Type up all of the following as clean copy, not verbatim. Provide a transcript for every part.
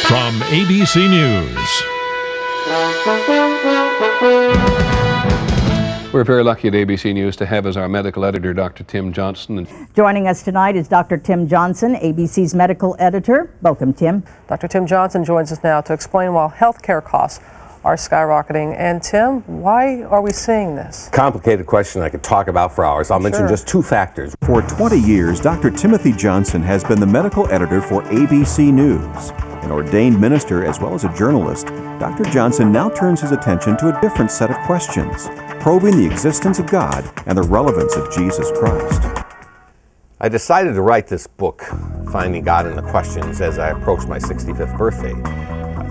From ABC News. We're very lucky at ABC News to have as our medical editor Dr. Tim Johnson. Joining us tonight is Dr. Tim Johnson, ABC's medical editor. Welcome, Tim. Dr. Tim Johnson joins us now to explain why healthcare costs are skyrocketing. And Tim, why are we seeing this? Complicated question I could talk about for hours. I'll mention just two factors. For 20 years, Dr. Timothy Johnson has been the medical editor for ABC News. An ordained minister as well as a journalist, Dr. Johnson now turns his attention to a different set of questions, probing the existence of God and the relevance of Jesus Christ. I decided to write this book, Finding God in the Questions, as I approached my 65th birthday.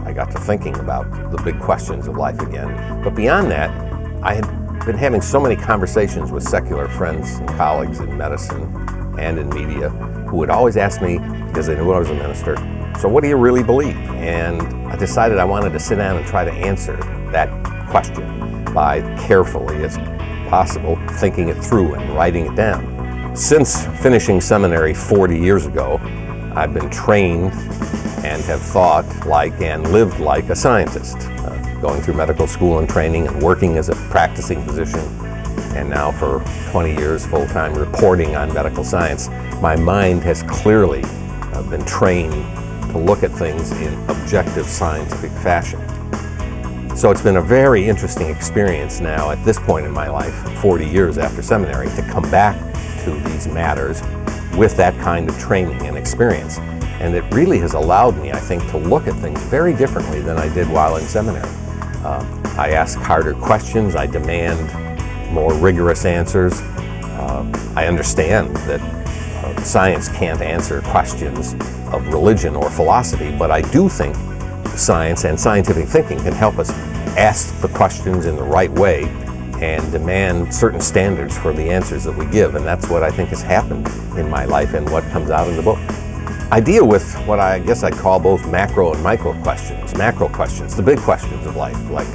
I got to thinking about the big questions of life again. But beyond that, I had been having so many conversations with secular friends and colleagues in medicine and in media who would always ask me, because they knew I was a minister, so what do you really believe? And I decided I wanted to sit down and try to answer that question by carefully as possible thinking it through and writing it down. Since finishing seminary 40 years ago, I've been trained and have thought like and lived like a scientist, going through medical school and training and working as a practicing physician, and now for 20 years full-time reporting on medical science. My mind has clearly been trained to look at things in objective scientific fashion. So it's been a very interesting experience now at this point in my life, 40 years after seminary, to come back to these matters with that kind of training and experience. And it really has allowed me, I think, to look at things very differently than I did while in seminary. I ask harder questions, I demand more rigorous answers. I understand that science can't answer questions of religion or philosophy, but I do think science and scientific thinking can help us ask the questions in the right way and demand certain standards for the answers that we give, and that's what I think has happened in my life and what comes out in the book. I deal with what I guess I call both macro and micro questions. Macro questions, the big questions of life, like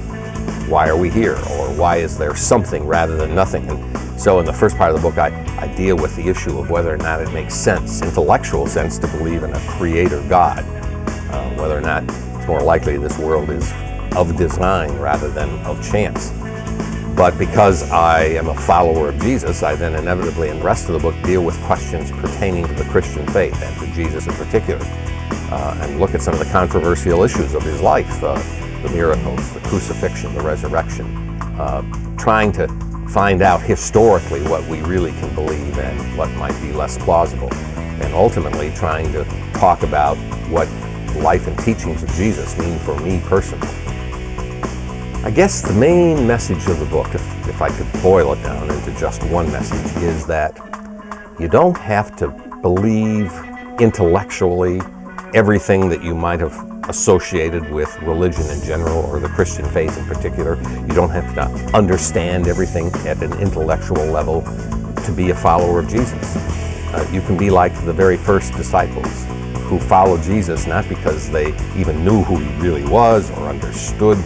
why are we here, or why is there something rather than nothing? And so in the first part of the book, I deal with the issue of whether or not it makes sense, intellectual sense, to believe in a creator God, whether or not it's more likely this world is of design rather than of chance. But because I am a follower of Jesus, I then inevitably, in the rest of the book, deal with questions pertaining to the Christian faith and to Jesus in particular, and look at some of the controversial issues of his life, the miracles, the crucifixion, the resurrection, trying to find out historically what we really can believe and what might be less plausible, and ultimately trying to talk about what life and teachings of Jesus mean for me personally. I guess the main message of the book, if I could boil it down into just one message, is that you don't have to believe intellectually everything that you might have associated with religion in general or the Christian faith in particular. You don't have to understand everything at an intellectual level to be a follower of Jesus. You can be like the very first disciples who followed Jesus not because they even knew who he really was or understood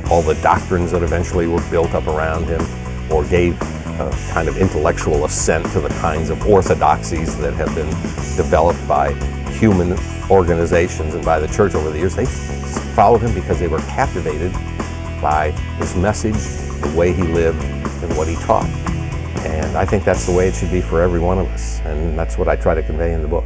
all the doctrines that eventually were built up around him, or gave a kind of intellectual assent to the kinds of orthodoxies that have been developed by human organizations and by the church over the years. They followed him because they were captivated by his message, the way he lived, and what he taught. And I think that's the way it should be for every one of us, and that's what I try to convey in the book.